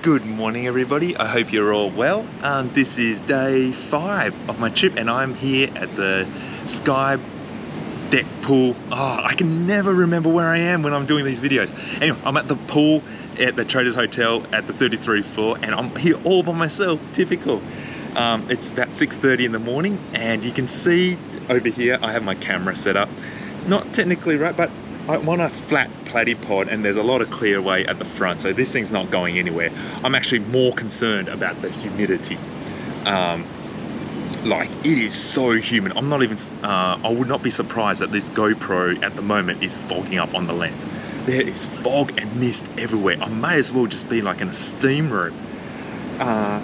Good morning everybody, I hope you're all well. This is day 5 of my trip and I'm here at the Sky Deck pool. I can never remember where I am when I'm doing these videos. Anyway, I'm at the pool at the Traders Hotel at the 33rd floor and I'm here all by myself, typical. It's about 6:30 in the morning and you can see over here I have my camera set up. Not technically right, but I'm on a flat platypod and there's a lot of clearway at the front, so this thing's not going anywhere. I'm actually more concerned about the humidity. Like, it is so humid. I'm not even, I would not be surprised that this GoPro at the moment is fogging up on the lens. There is fog and mist everywhere. I may as well just be like in a steam room.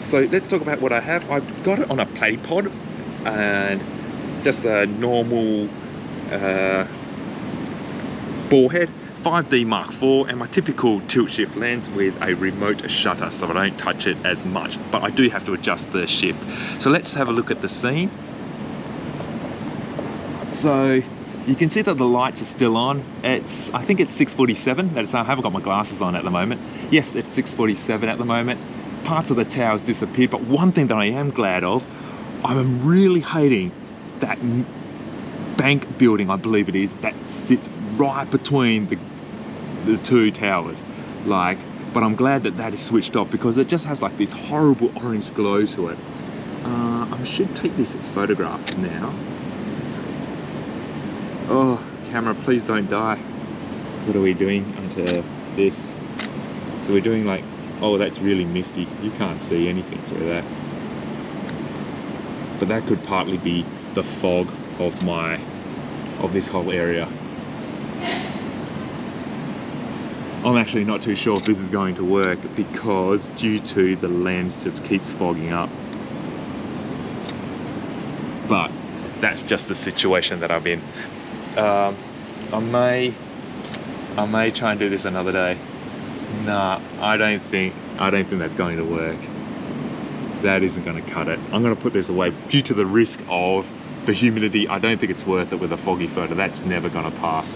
So let's talk about what I have. I've got it on a platypod and just a normal ball head, 5D Mark IV, and my typical tilt shift lens with a remote shutter so I don't touch it as much, but I do have to adjust the shift. So let's have a look at the scene. So you can see that the lights are still on. I think it's 6:47. I haven't got my glasses on at the moment. Yes, it's 6:47 at the moment. Parts of the tower's disappeared, but one thing that I am glad of, I'm really hating that bank building, I believe it is, that sits right between the two towers. But I'm glad that that is switched off because it just has like this horrible orange glow to it. I should take this photograph now. Oh, camera, please don't die. What are we doing onto this? So we're doing like, oh, that's really misty. You can't see anything through that. But that could partly be the fog of this whole area. I'm actually not too sure if this is going to work because due to the lens just keeps fogging up. But that's just the situation that I'm in. I may try and do this another day. Nah, I don't think that's going to work. That isn't going to cut it. I'm going to put this away due to the risk of the humidity. I don't think it's worth it with a foggy photo. That's never going to pass.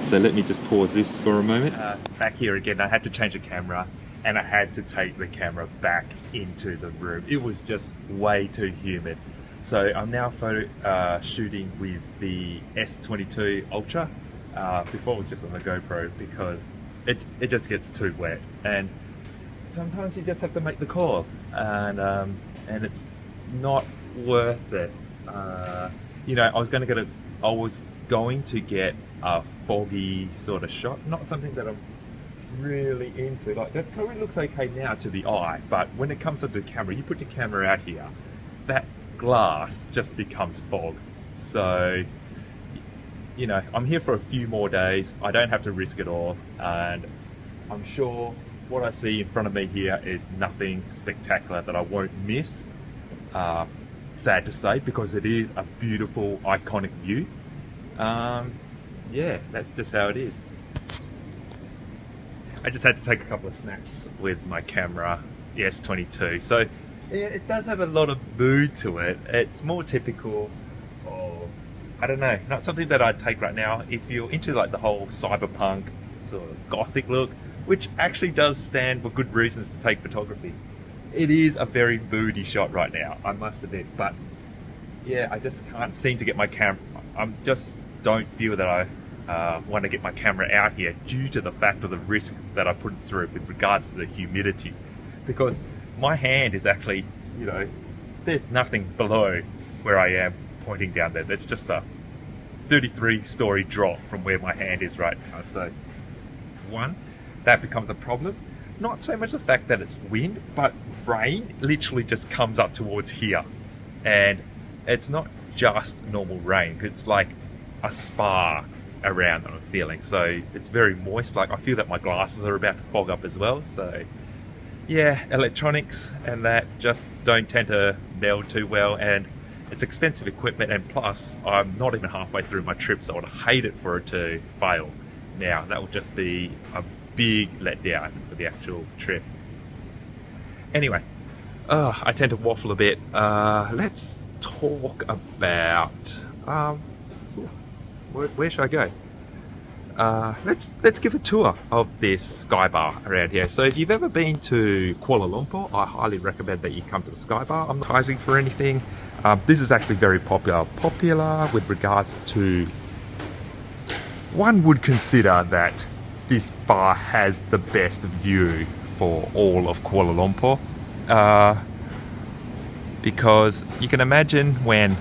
So let me just pause this for a moment. Back here again, I had to change the camera and I had to take the camera back into the room. It was just way too humid. So I'm now shooting with the S22 Ultra. Before it was just on the GoPro because it just gets too wet. And sometimes you just have to make the call. And it's not worth it. You know, I was going to get a foggy sort of shot, not something that I'm really into. Like, that probably looks okay now to the eye, but when it comes to the camera, you put your camera out here, that glass just becomes fog. So, you know, I'm here for a few more days. I don't have to risk it all, and I'm sure what I see in front of me here is nothing spectacular that I won't miss. Sad to say, because it is a beautiful, iconic view. Yeah, that's just how it is. I just had to take a couple of snaps with my camera, the S22. So yeah, it does have a lot of mood to it. It's more typical of, I don't know, not something that I'd take right now. If you're into like the whole cyberpunk sort of gothic look, which actually does stand for good reasons to take photography. It is a very moody shot right now, I must admit, but yeah, I just can't seem to get my camera. I just don't feel that I want to get my camera out here due to the fact of the risk that I put it through with regards to the humidity. Because my hand is actually, you know, there's nothing below where I am pointing down there. It's just a 33-story drop from where my hand is right now. So, one, that becomes a problem. Not so much the fact that it's wind, but rain literally just comes up towards here. And it's not just normal rain, it's like a spa around that I'm feeling. So it's very moist. Like, I feel that my glasses are about to fog up as well. So yeah, electronics and that just don't tend to meld too well, and it's expensive equipment, and plus I'm not even halfway through my trip, so I'd hate it for it to fail now. That would just be a big letdown for the actual trip. Anyway, I tend to waffle a bit. Let's talk about where should I go? let's give a tour of this Sky Bar around here. So if you've ever been to Kuala Lumpur, I highly recommend that you come to the Sky Bar. I'm not advertising for anything. This is actually very popular with regards to, one would consider that this bar has the best view for all of Kuala Lumpur, because you can imagine when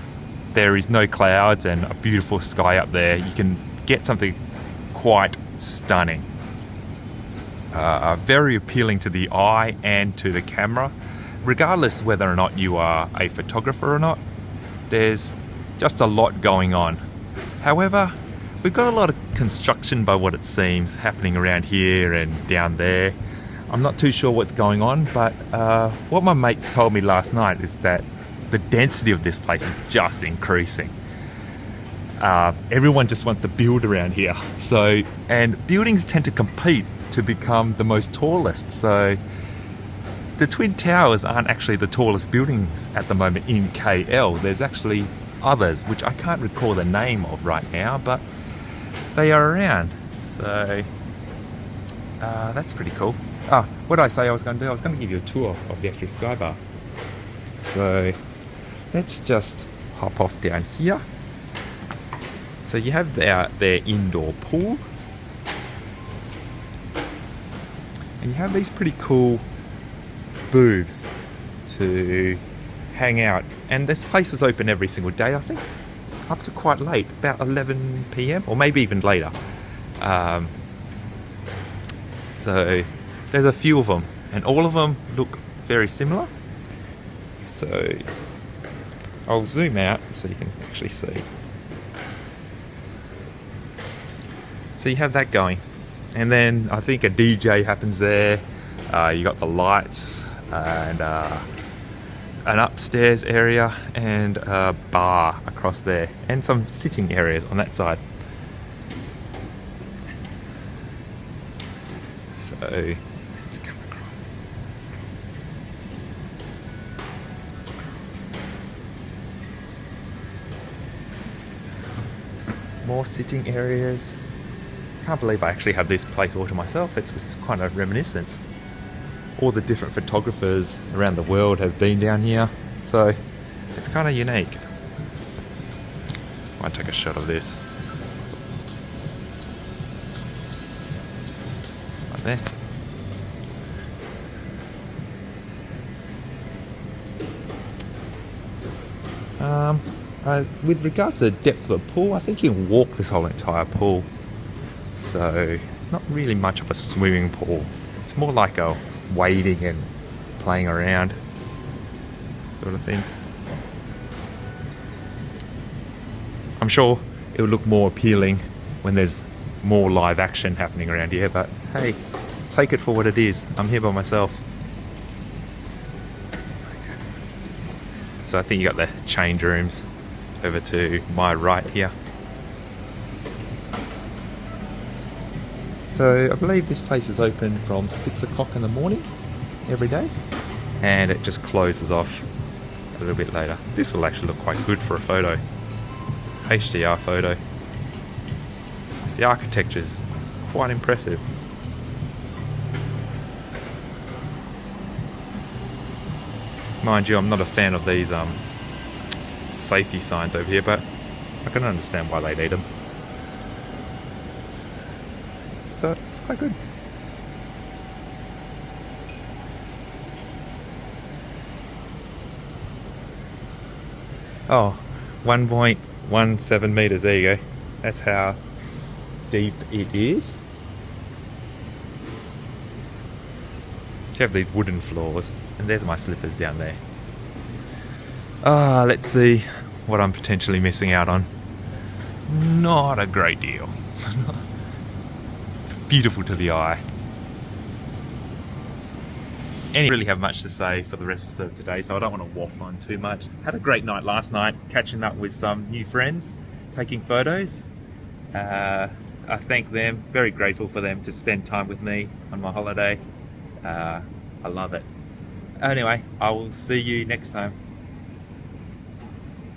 there is no clouds and a beautiful sky up there, you can get something quite stunning. Very appealing to the eye and to the camera, regardless whether or not you are a photographer or not. There's just a lot going on. However, we've got a lot of construction, by what it seems, happening around here and down there. I'm not too sure what's going on, but what my mates told me last night is that the density of this place is just increasing. Everyone just wants to build around here. So, and buildings tend to compete to become the most tallest. So the Twin Towers aren't actually the tallest buildings at the moment in KL. There's actually others, which I can't recall the name of right now, but they are around. So that's pretty cool. What did I say I was going to do? I was going to give you a tour of the actual Sky Bar. So let's just hop off down here. So you have their indoor pool, and you have these pretty cool booths to hang out. And this place is open every single day, I think, up to quite late, about 11 PM or maybe even later. So there's a few of them, and all of them look very similar. So I'll zoom out so you can actually see. So you have that going, and then I think a DJ happens there. You got the lights and an upstairs area and a bar across there, and some sitting areas on that side. So let's come across. More sitting areas. Can't believe I actually have this place all to myself. It's kind of reminiscent. All the different photographers around the world have been down here, so it's kind of unique. Might take a shot of this. Right there. With regards to the depth of the pool, I think you can walk this whole entire pool. So it's not really much of a swimming pool. It's more like a wading and playing around sort of thing. I'm sure it would look more appealing when there's more live action happening around here, but hey, take it for what it is. I'm here by myself. So I think you got the change rooms over to my right here. So I believe this place is open from 6 o'clock in the morning every day, and it just closes off a little bit later. This will actually look quite good for a photo, HDR photo. The architecture is quite impressive. Mind you, I'm not a fan of these safety signs over here, but I can understand why they need them. So it's quite good. Oh, 1.17 meters, there you go. That's how deep it is. So you have these wooden floors, and there's my slippers down there. Let's see what I'm potentially missing out on. Not a great deal. It's beautiful to the eye. I really have much to say for the rest of today, so I don't want to waffle on too much. Had a great night last night, catching up with some new friends, taking photos. I thank them, very grateful for them to spend time with me on my holiday. I love it. Anyway, I will see you next time.